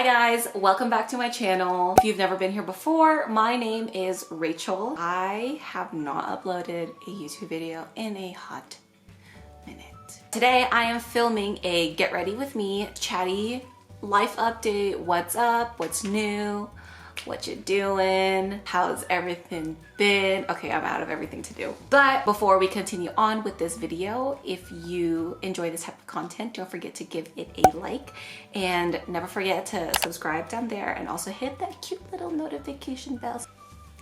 Hi guys, welcome back to my channel. If you've never been here before, my name is Rachel. I have not uploaded a YouTube video in a hot minute. Today I am filming a get ready with me chatty life update. What's up? What's new? What you doing? How's everything been? Okay, I'm out of everything to do. But before we continue on with this video, if you enjoy this type of content, don't forget to give it a like and never forget to subscribe down there and also hit that cute little notification bell.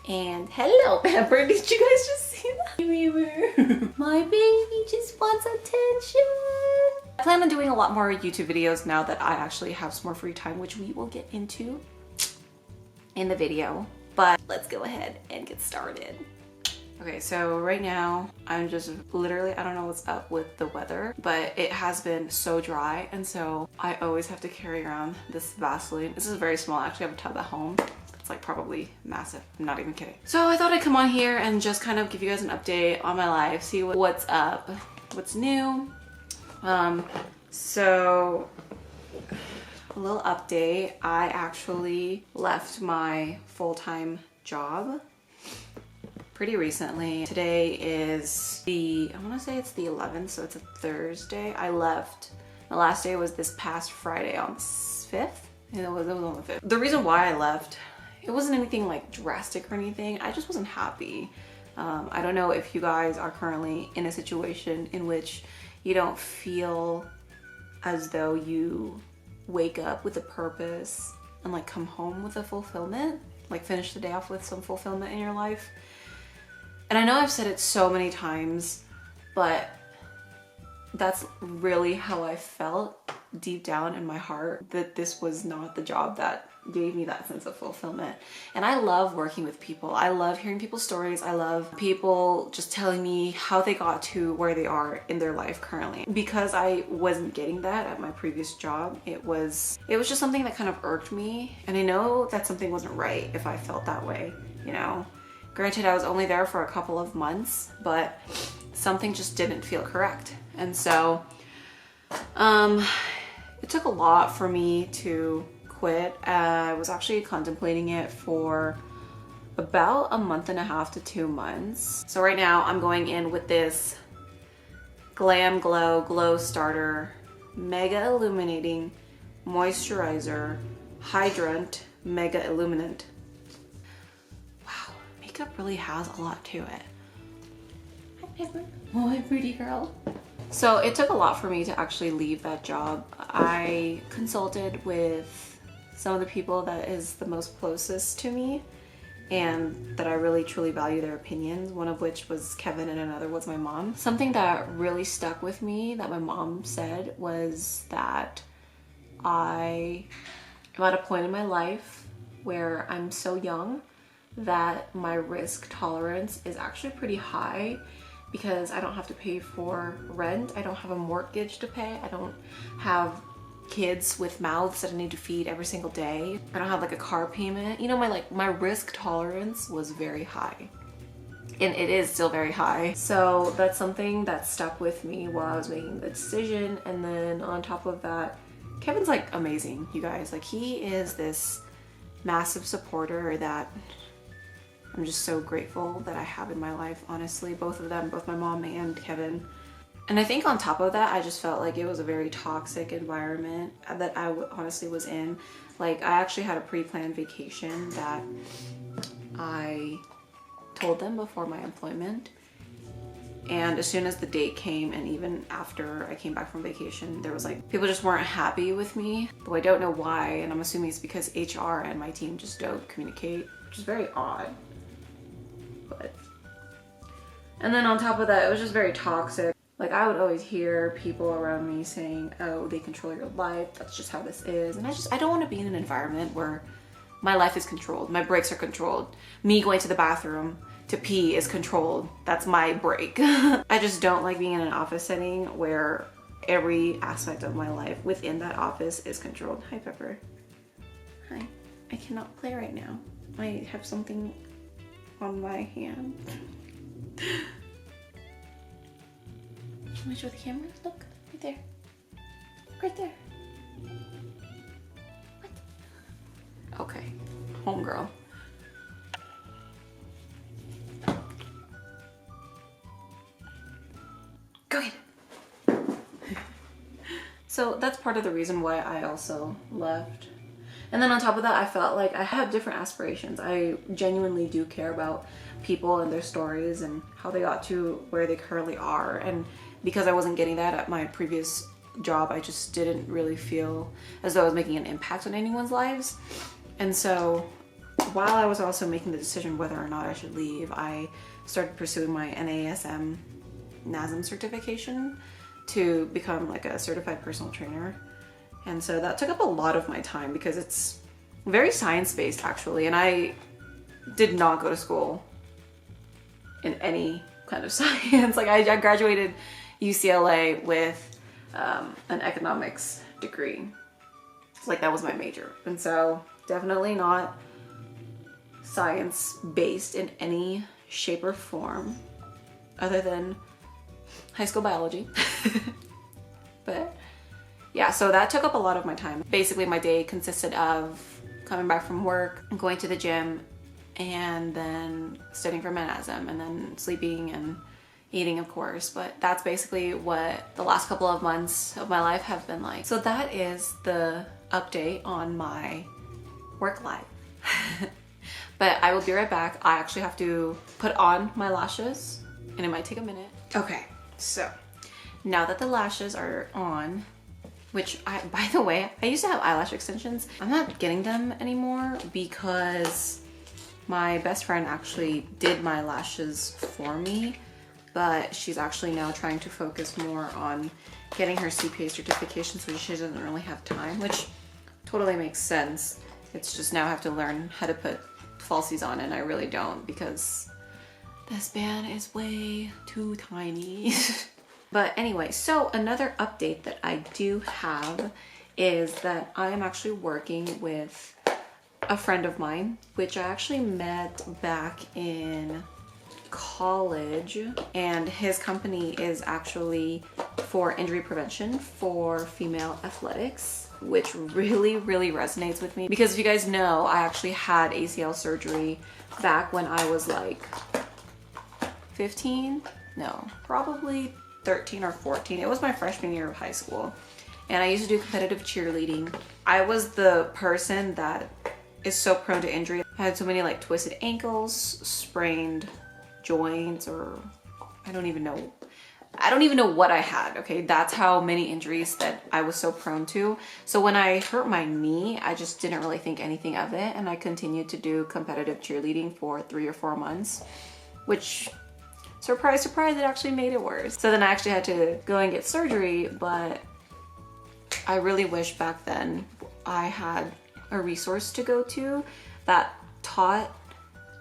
And hello, Pamper, did you guys just see that? My baby just wants attention. I plan on doing a lot more YouTube videos now that I actually have some more free time, which we will get into in the video, but let's go ahead and get started. Okay, so right now I'm just literally, I don't know what's up with the weather, but it has been so dry, and so I always have to carry around this Vaseline. This is very small. I actually have a tub at home. It's like probably massive. I'm not even kidding. So I thought I'd come on here and just kind of give you guys an update on my life, see what's up, what's new. So a little update. I actually left my full-time job pretty recently. Today is I want to say it's the 11th, so it's a Thursday. I left. My last day was this past Friday on the 5th. And it was on the 5th. The reason why I left, it wasn't anything like drastic or anything. I just wasn't happy. I don't know if you guys are currently in a situation in which you don't feel as though you wake up with a purpose and like come home with a fulfillment, like finish the day off with some fulfillment in your life. And I know I've said it so many times, but that's really how I felt deep down in my heart, that this was not the job that gave me that sense of fulfillment. And I love working with people. I love hearing people's stories. I love people just telling me how they got to where they are in their life currently. Because I wasn't getting that at my previous job, it was just something that kind of irked me. And I know that something wasn't right if I felt that way, you know. Granted, I was only there for a couple of months, but something just didn't feel correct. And so it took a lot for me to quit. I was actually contemplating it for about a month and a half to 2 months. So right now I'm going in with this Glam Glow Glow Starter Mega Illuminating Moisturizer Hydrant Mega Illuminant. Wow, makeup really has a lot to it. Hi Pepper. Oh, hi pretty girl. So it took a lot for me to actually leave that job. I consulted with some of the people that is the most closest to me and that I really truly value their opinions, one of which was Kevin and another was my mom. Something that really stuck with me that my mom said was that I am at a point in my life where I'm so young that my risk tolerance is actually pretty high, because I don't have to pay for rent, I don't have a mortgage to pay, I don't have kids with mouths that I need to feed every single day, I don't have like a car payment. You know, my risk tolerance was very high, and it is still very high. So that's something that stuck with me while I was making the decision. And then on top of that, Kevin's like amazing, you guys. Like, he is this massive supporter that I'm just so grateful that I have in my life, honestly. Both of them, both my mom and Kevin. And I think on top of that, I just felt like it was a very toxic environment that I honestly was in. Like, I actually had a pre-planned vacation that I told them before my employment. And as soon as the date came, and even after I came back from vacation, there was like, people just weren't happy with me. Though I don't know why, and I'm assuming it's because HR and my team just don't communicate, which is very odd. But, and then on top of that, it was just very toxic. Like, I would always hear people around me saying, oh, they control your life, that's just how this is. And I don't want to be in an environment where my life is controlled, my breaks are controlled, me going to the bathroom to pee is controlled, that's my break. I just don't like being in an office setting where every aspect of my life within that office is controlled. Hi Pepper. Hi. I cannot play right now. I have something on my hand. Can I show the camera? Look, right there. Right there. What? homegirl. Go ahead. So that's part of the reason why I also left. And then on top of that, I felt like I have different aspirations. I genuinely do care about people and their stories and how they got to where they currently are. And because I wasn't getting that at my previous job, I just didn't really feel as though I was making an impact on anyone's lives. And so while I was also making the decision whether or not I should leave, I started pursuing my NASM certification to become like a certified personal trainer. And so that took up a lot of my time because it's very science-based actually. And I did not go to school in any kind of science. Like I graduated UCLA with an economics degree. Like that was my major. And so definitely not science-based in any shape or form other than high school biology. But yeah, so that took up a lot of my time. Basically, my day consisted of coming back from work, going to the gym, and then studying for my NASM, and then sleeping and eating, of course. But that's basically what the last couple of months of my life have been like. So that is the update on my work life. But I will be right back. I actually have to put on my lashes, and it might take a minute. Okay, so now that the lashes are on, which by the way, I used to have eyelash extensions. I'm not getting them anymore because my best friend actually did my lashes for me, but she's actually now trying to focus more on getting her CPA certification, so she doesn't really have time, which totally makes sense. It's just now I have to learn how to put falsies on, and I really don't because this band is way too tiny. But anyway, so another update that I do have is that I am actually working with a friend of mine, which I actually met back in college, and his company is actually for injury prevention for female athletics, which really resonates with me because if you guys know, I actually had ACL surgery back when I was like 15, no, probably 13 or 14. It was my freshman year of high school, and I used to do competitive cheerleading. I was the person that is so prone to injury. I had so many like twisted ankles, sprained joints, or I don't even know what I had. Okay, that's how many injuries that I was so prone to. So when I hurt my knee, I just didn't really think anything of it, and I continued to do competitive cheerleading for 3 or 4 months, which, surprise, surprise, it actually made it worse. So then I actually had to go and get surgery, but I really wish back then I had a resource to go to that taught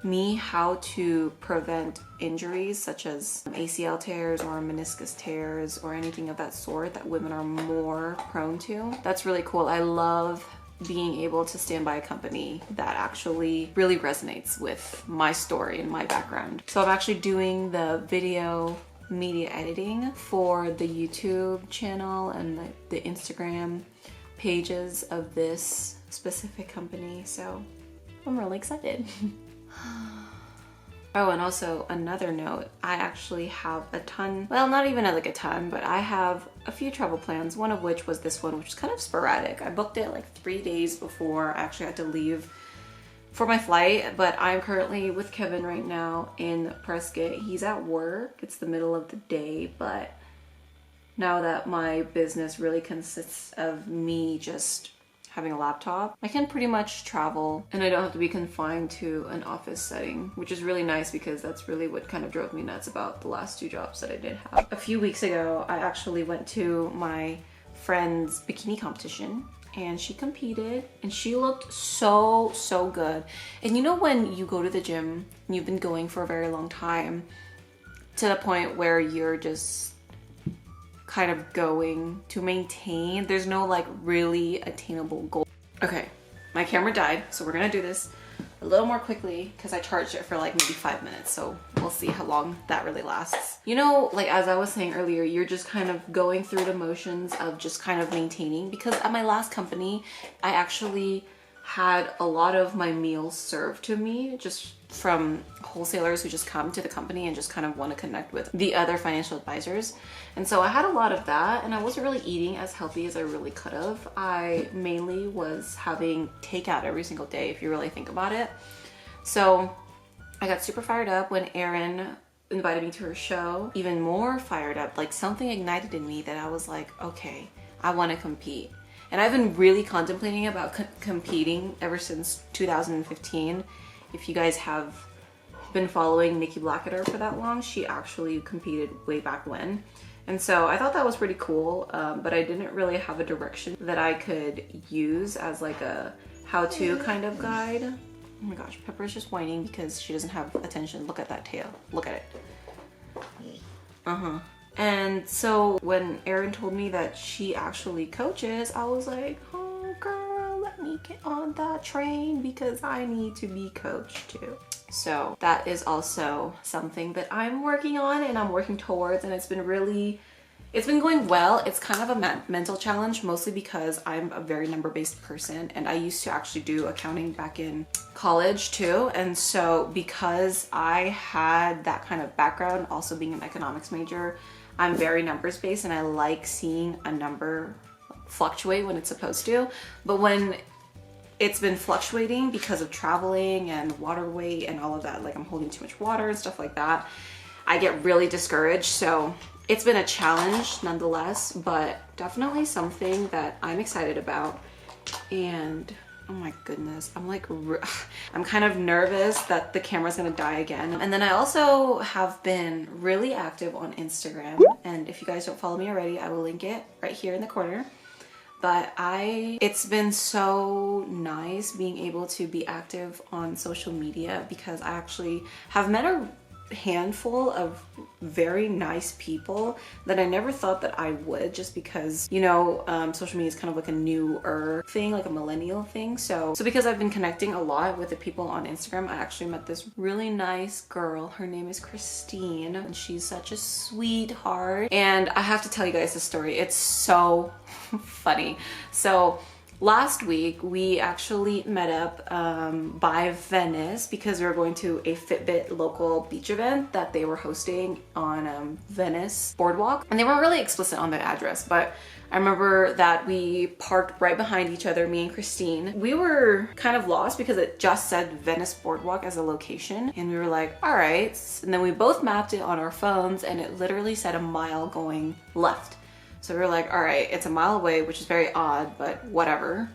me how to prevent injuries such as ACL tears or meniscus tears or anything of that sort that women are more prone to. That's really cool. I love being able to stand by a company that actually really resonates with my story and my background. So I'm actually doing the video media editing for the YouTube channel and the Instagram pages of this specific company. So I'm really excited. Oh, and also another note, I actually have a ton, well, not even like a ton, but I have a few travel plans, one of which was this one, which is kind of sporadic. I booked it like 3 days before I actually had to leave for my flight, but I'm currently with Kevin right now in Prescott. He's at work. It's the middle of the day, but now that my business really consists of me just having a laptop, I can pretty much travel and I don't have to be confined to an office setting, which is really nice because that's really what kind of drove me nuts about the last 2 jobs that I did have. A few weeks ago, I actually went to my friend's bikini competition and she competed and she looked so good. And you know when you go to the gym and you've been going for a very long time to the point where you're just kind of going to maintain, there's no like really attainable goal. Okay, my camera died, so we're gonna do this a little more quickly because I charged it for like maybe 5 minutes, so we'll see how long that really lasts. You know, like as I was saying earlier, you're just kind of going through the motions of just kind of maintaining, because at my last company, I actually had a lot of my meals served to me just from wholesalers who just come to the company and just kind of want to connect with the other financial advisors. And so I had a lot of that, and I wasn't really eating as healthy as I really could have. I mainly was having takeout every single day, if you really think about it. So I got super fired up when Erin invited me to her show, even more fired up. Like something ignited in me that I was like, okay, I want to compete. And I've been really contemplating about competing ever since 2015. If you guys have been following Nikki Blackadder for that long, she actually competed way back when. And so I thought that was pretty cool, but I didn't really have a direction that I could use as like a how-to kind of guide. Oh my gosh, Pepper's just whining because she doesn't have attention. Look at that tail. Look at it. And so when Erin told me that she actually coaches, I was like, oh girl, let me get on that train because I need to be coached too. So that is also something that I'm working on and I'm working towards, and it's been going well. It's kind of a mental challenge, mostly because I'm a very number-based person, and I used to actually do accounting back in college too. And so because I had that kind of background, also being an economics major, I'm very numbers-based, and I like seeing a number fluctuate when it's supposed to. But when it's been fluctuating because of traveling and water weight and all of that, like I'm holding too much water and stuff like that, I get really discouraged. So it's been a challenge nonetheless, but definitely something that I'm excited about. And oh my goodness, I'm kind of nervous that the camera's gonna die again. And then I also have been really active on Instagram, and if you guys don't follow me already, I will link it right here in the corner. But it's been so nice being able to be active on social media, because I actually have met a handful of very nice people that I never thought that I would, just because, you know, social media is kind of like a newer thing, like a millennial thing. So because I've been connecting a lot with the people on Instagram, I actually met this really nice girl. Her name is Christine, and she's such a sweetheart. And I have to tell you guys the story. It's so funny. So last week, we actually met up by Venice because we were going to a Fitbit local beach event that they were hosting on Venice Boardwalk. And they weren't really explicit on the address, but I remember that we parked right behind each other, me and Christine. We were kind of lost because it just said Venice Boardwalk as a location. And we were like, all right. And then we both mapped it on our phones, and it literally said a mile going left. So we were like, all right, it's a mile away, which is very odd, but whatever.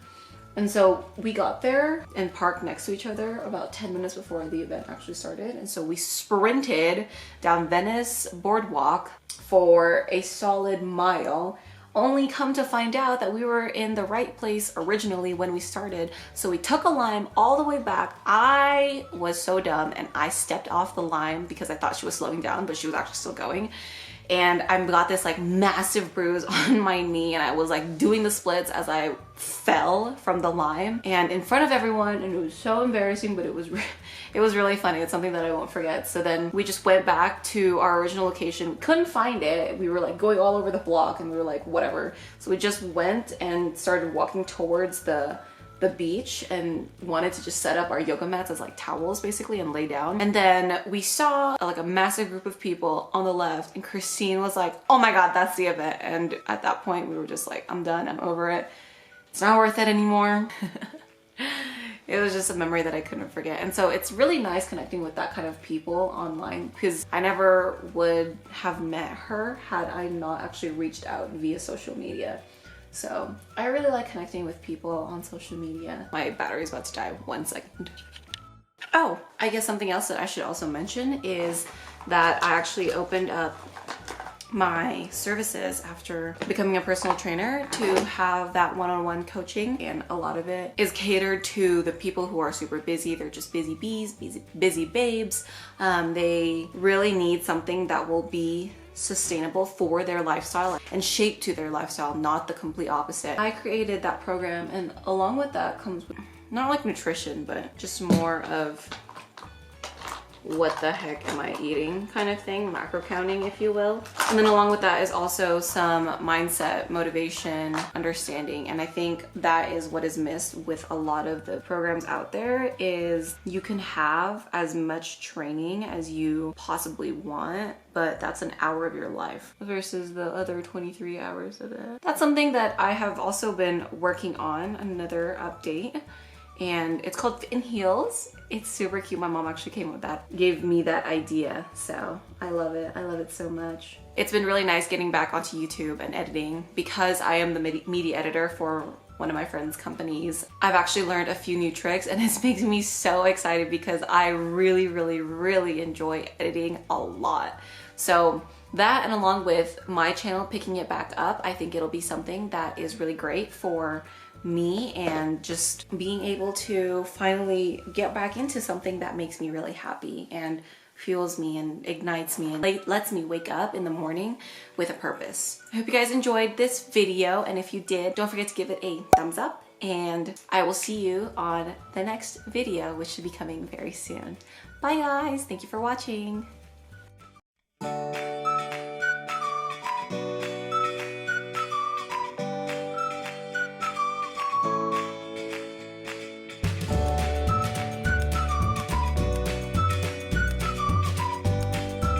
And so we got there and parked next to each other about 10 minutes before the event actually started. And so we sprinted down Venice Boardwalk for a solid mile, only come to find out that we were in the right place originally when we started. So we took a lime all the way back. I was so dumb, and I stepped off the lime because I thought she was slowing down, but she was actually still going. And I got this like massive bruise on my knee, and I was like doing the splits as I fell from the lime and in front of everyone, and it was so embarrassing, but it was really funny. It's something that I won't forget. So then we just went back to our original location. We couldn't find it. We were like going all over the block, and we were like, whatever. So we just went and started walking towards the beach and wanted to just set up our yoga mats as like towels basically and lay down. And then we saw like a massive group of people on the left, and Christine was like, oh my God, that's the event. And at that point we were just like, I'm done, I'm over it. It's not worth it anymore. It was just a memory that I couldn't forget. And so it's really nice connecting with that kind of people online, because I never would have met her had I not actually reached out via social media. So I really like connecting with people on social media. My battery's about to die. 1 second. Oh, I guess something else that I should also mention is that I actually opened up my services after becoming a personal trainer to have that one-on-one coaching, and a lot of it is catered to the people who are super busy. They're just busy bees, busy babes. They really need something that will be sustainable for their lifestyle and shaped to their lifestyle, not the complete opposite. I created that program, and along with that comes not like nutrition, but just more of what the heck am I eating kind of thing, macro counting, if you will. And then along with that is also some mindset, motivation, understanding. And I think that is what is missed with a lot of the programs out there is you can have as much training as you possibly want, but that's an hour of your life versus the other 23 hours of it. That's something that I have also been working on, another update. And it's called Fit in Heels. It's super cute. My mom actually came with that, gave me that idea. So I love it. I love it so much. It's been really nice getting back onto YouTube and editing because I am the media editor for one of my friend's companies. I've actually learned a few new tricks and it's making me so excited because I really, really, really enjoy editing a lot. So that, and along with my channel picking it back up, I think it'll be something that is really great for me and just being able to finally get back into something that makes me really happy and fuels me and ignites me and lets me wake up in the morning with a purpose. I hope you guys enjoyed this video, and if you did, don't forget to give it a thumbs up, and I will see you on the next video, which should be coming very soon. Bye guys, thank you for watching.